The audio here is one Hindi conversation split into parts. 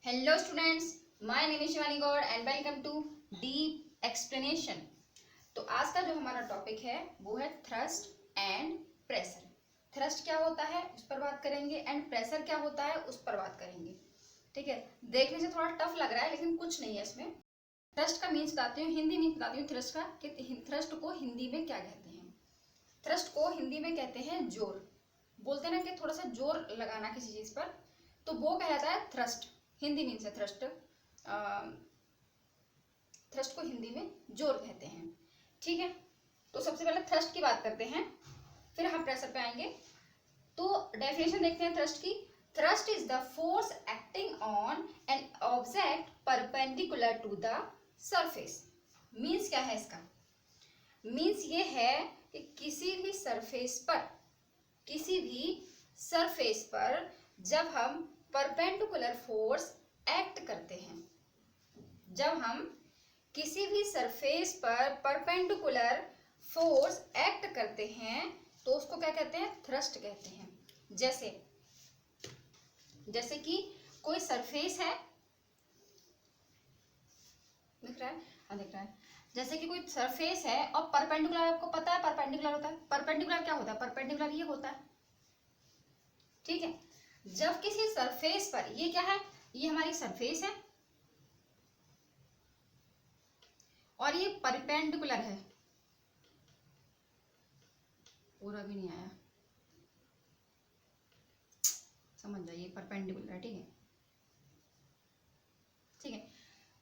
Hello students, my name is Shivani Gaur and welcome to deep explanation. तो आज का जो हमारा टॉपिक है वो है थ्रस्ट एंड प्रेशर। थ्रस्ट क्या होता है उस पर बात करेंगे एंड प्रेशर क्या होता है उस पर बात करेंगे। ठीक है, देखने से थोड़ा टफ लग रहा है लेकिन कुछ नहीं है इसमें। थ्रस्ट का मीन्स बताती हूँ, हिंदी मीन्स बताती हूँ थ्रस्ट का कि थ्रस्ट को हिंदी में क्या कहते हैं। थ्रस्ट को हिंदी में कहते हैं जोर। बोलते हैं ना कि थोड़ा सा जोर लगाना किसी चीज पर, तो वो कहलाता है थ्रस्ट। हिंदी मीन्स है थ्रस्ट। थ्रस्ट को हिंदी में जोर कहते हैं। ठीक है, तो सबसे पहले थ्रस्ट की बात करते हैं, फिर हम प्रेशर पे आएंगे। तो डेफिनेशन देखते हैं थ्रस्ट की। Thrust is the force acting on an object perpendicular to the surface. Means क्या है इसका? मीन्स ये है कि किसी भी सरफेस पर जब हम परपेंडिकुलर फोर्स एक्ट करते हैं, जब हम किसी भी सरफेस पर परपेंडिकुलर फोर्स एक्ट करते हैं तो उसको क्या कहते हैं? थ्रस्ट कहते हैं। जैसे कि कोई सरफेस है, दिख रहा है? हाँ दिख रहा है। जैसे कि कोई सरफेस है और परपेंडिकुलर, आपको पता है परपेंडिकुलर होता है। परपेंडिकुलर क्या होता है? परपेंडिकुलर ये होता है। ठीक है, जब किसी सरफेस पर, ये क्या है? ये हमारी सरफेस है और ये परपेंडिकुलर है। पूरा भी नहीं आया, समझ जाइए, परपेंडिकुलर है। ठीक है, ठीक है।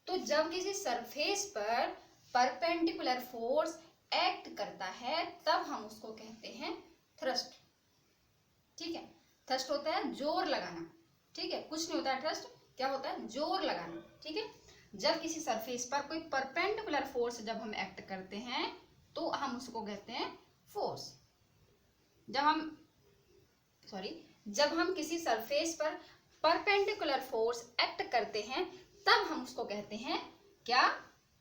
तो जब किसी सरफेस पर परपेंडिकुलर फोर्स एक्ट करता है तब हम उसको कहते हैं थ्रस्ट। ठीक है, थ्रस्ट होता है जोर लगाना। ठीक है, कुछ नहीं होता है थ्रस्ट, क्या होता है? जोर लगाना। ठीक है, जब किसी सरफेस पर कोई परपेंडिकुलर फोर्स जब हम एक्ट करते हैं तो हम उसको कहते हैं फोर्स। जब हम किसी सरफेस पर परपेंडिकुलर फोर्स एक्ट करते हैं तब हम उसको कहते हैं क्या?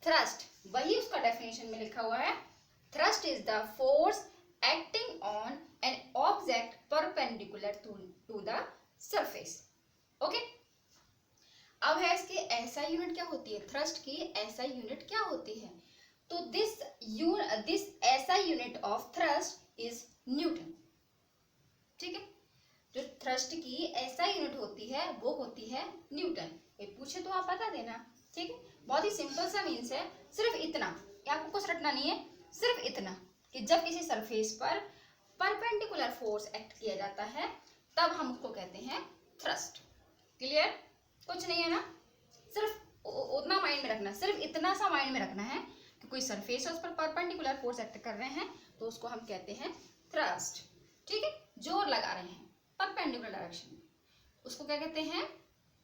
थ्रस्ट। वही उसका डेफिनेशन में लिखा हुआ है, thrust is the force acting on an object perpendicular to the surface. Okay, अब है इसकी एसआई यूनिट क्या होती है? थ्रस्ट की एसआई यूनिट क्या होती है? तो this SI unit of thrust is Newton. ठीक है, जो थ्रस्ट की एसआई यूनिट होती है वो होती है न्यूटन। ये पूछे तो आप बता देना। ठीक है, बहुत ही सिंपल सा मीन्स है, सिर्फ इतना, आपको कुछ रटना नहीं है, सिर्फ इतना कि जब किसी सरफेस पर परपेंडिकुलर फोर्स एक्ट किया जाता है तब हम उसको कहते हैं थ्रस्ट। क्लियर? कुछ नहीं है ना, सिर्फ उतना माइंड में रखना, सिर्फ इतना सा माइंड में रखना है कि कोई सरफेस है उस पर परपेंडिकुलर फोर्स एक्ट कर रहे हैं तो उसको हम कहते हैं थ्रस्ट। ठीक है, जोर लगा रहे हैं परपेंडिकुलर डायरेक्शन में, उसको क्या कहते हैं?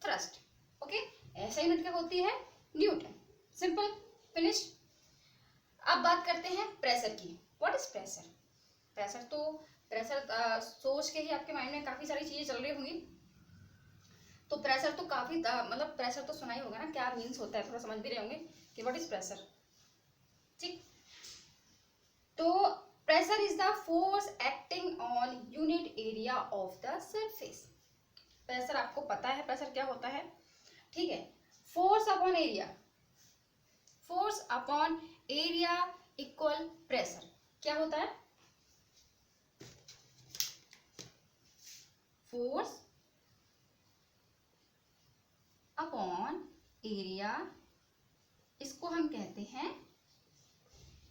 थ्रस्ट। ओके, ऐसा यूनिट क्या होती है? न्यूटन। Simple, finish. अब बात करते हैं प्रेशर की। What is pressure? प्रेशर सोच के ही आपके माइंड में काफी सारी चीजें चल रही होंगी। तो प्रेशर तो काफी मतलब प्रेशर तो सुना ही होगा ना, क्या मीन्स होता है, थोड़ा समझ भी रहे होंगे कि व्हाट इज प्रेशर। ठीक, तो pressure is the force acting on unit area of the surface. Pressure आपको पता है प्रेशर क्या होता है। ठीक है, force upon area equal pressure. क्या होता है? फोर्स अपॉन एरिया, इसको हम कहते हैं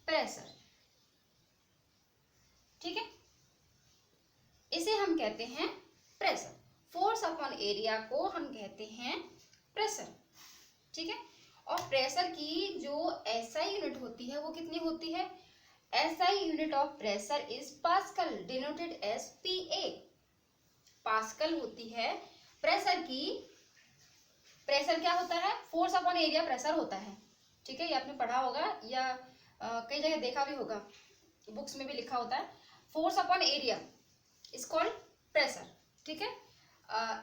प्रेशर। ठीक है, इसे हम कहते हैं प्रेशर। फोर्स अपॉन एरिया को हम कहते हैं प्रेशर। ठीक है, और प्रेशर की जो एसआई यूनिट होती है वो कितनी होती है? SI unit of pressure is pascal, denoted as PA. Pascal होती है प्रेशर की। प्रेशर क्या होता है? फोर्स अपॉन एरिया प्रेशर होता है। ठीक है, ये आपने पढ़ा होगा या कई जगह देखा भी होगा, बुक्स में भी लिखा होता है। Force upon area is called pressure. ठीक है,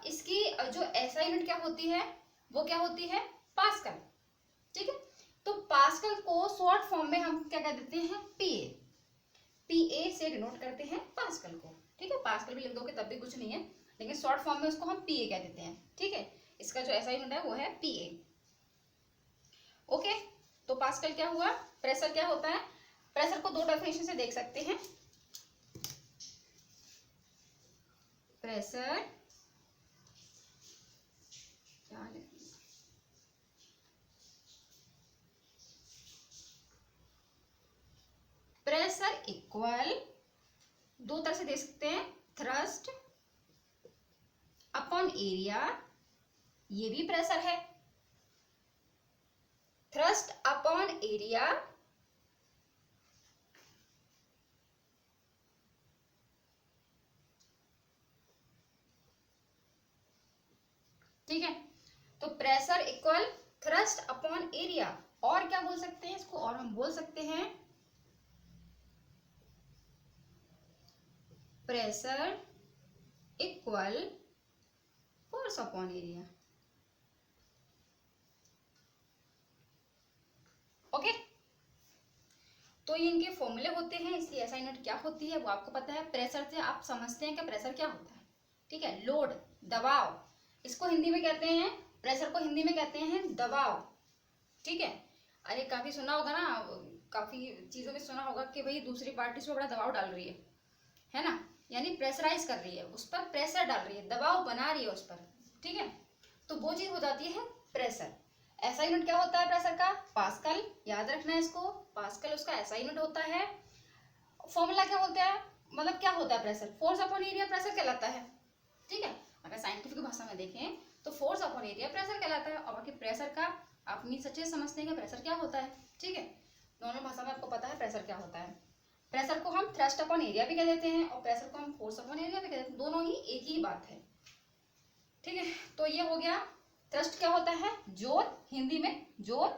इसकी जो एसआई यूनिट क्या होती है वो क्या होती है? पास्कल। ठीक है, तो पास्कल को शॉर्ट फॉर्म में हम क्या कह देते हैं? पीए। पीए से डिनोट करते हैं पास्कल को। ठीक है, पास्कल भी लिख दोगे तब भी कुछ नहीं है, लेकिन शॉर्ट फॉर्म में उसको हम पीए कह देते हैं। ठीक है, इसका जो SI यूनिट है वो है PA। ओके, तो पास्कल क्या हुआ, प्रेशर क्या होता है। प्रेशर को दो डेफिनेशन से देख सकते हैं। प्रेशर प्रेशर इक्वल, दो तरह से देख सकते हैं, थ्रस्ट अपॉन एरिया, ये भी प्रेशर है, थ्रस्ट अपॉन एरिया ठीक है। तो pressure equal thrust upon area, और क्या बोल सकते हैं इसको, और हम बोल सकते हैं pressure equal force upon area. Okay, तो ये इनके फॉर्मूले होते हैं। इसकी SI यूनिट क्या होती है वो आपको पता है। प्रेशर से आप समझते हैं कि प्रेशर क्या होता है, ठीक है। लोड, दबाव, इसको हिंदी में कहते हैं, प्रेशर को हिंदी में कहते हैं दबाव, ठीक है। अरे काफी सुना होगा ना, काफी चीजों में सुना होगा कि भाई दूसरी पार्टी उस पर बड़ा दबाव डाल रही है ना, यानी प्रेशराइज कर रही है, उस पर प्रेशर डाल रही है, दबाव बना रही है उस पर, ठीक है। तो वो चीज हो जाती है प्रेशर। SI यूनिट क्या होता है प्रेशर का, पास्कल, याद रखना है इसको, पास्कल उसका SI यूनिट होता है। फॉर्मूला क्या होता है, मतलब क्या होता है pressure, force upon area pressure कहलाता है, ठीक है। अगर साइंटिफिक भाषा में देखें तो फोर्स अपॉन एरिया प्रेशर कहलाता है। और बाकी प्रेशर का अपनी सच्चे समझते हैं कि प्रेशर क्या होता है, ठीक है। नॉर्मल भाषा में आपको पता है प्रेशर क्या होता है। प्रेशर को हम थ्रस्ट अपॉन एरिया भी कह देते हैं और प्रेशर को हम फोर्स अपॉन एरिया भी कह देते हैं, दोनों ही एक ही बात है, ठीक है। तो ये हो गया, थ्रस्ट क्या होता है, जोर, हिंदी में जोर,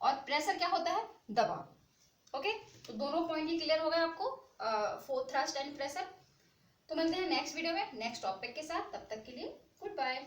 और प्रेशर क्या होता है, दबाव। ओके, तो दोनों पॉइंट ही क्लियर हो गए आपको, थ्रस्ट एंड प्रेशर। तो मिलते हैं नेक्स्ट वीडियो में नेक्स्ट टॉपिक के साथ, तब तक के लिए गुड बाय।